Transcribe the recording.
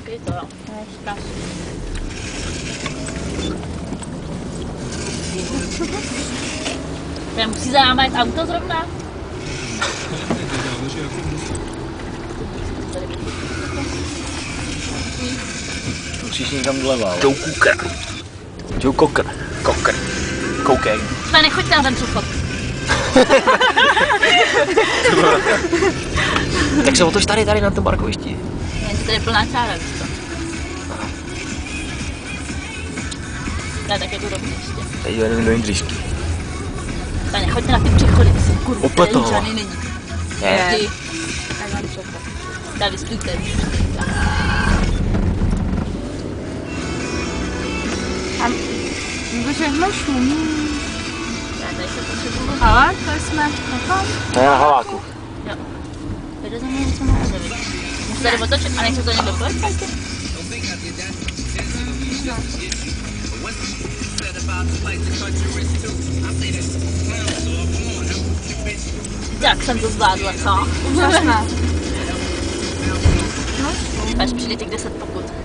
Je to, jo. Říkáš. Musí za náma jet auto zrovna? Musíš někam doleva. Joe Cooker. Joe Cocker. Cocker. Cocaine. Ne, nechoďte na ten přechod. Tak se otoč tady na tom parkovišti. Je tady plná čára, víš to. Ne, tak je to rovně ještě. Teď jdeme do Jindřišky. Ne, nechoďte na ty přechody, ty jsou kurva, Opět toho. žádný není. Ne. Vždy. Tak mám přechod. Tady stůjte. A všechno šumí. Já tady se potřebuji. Ale to jsme na To je na Haváku. Jo. Pojďte za mnou, co má zavit. Můžu tady otočit a nechce to někdo projít? Jak jsem to zvládla, co? úžasné. Až přijde těch 10 pokut.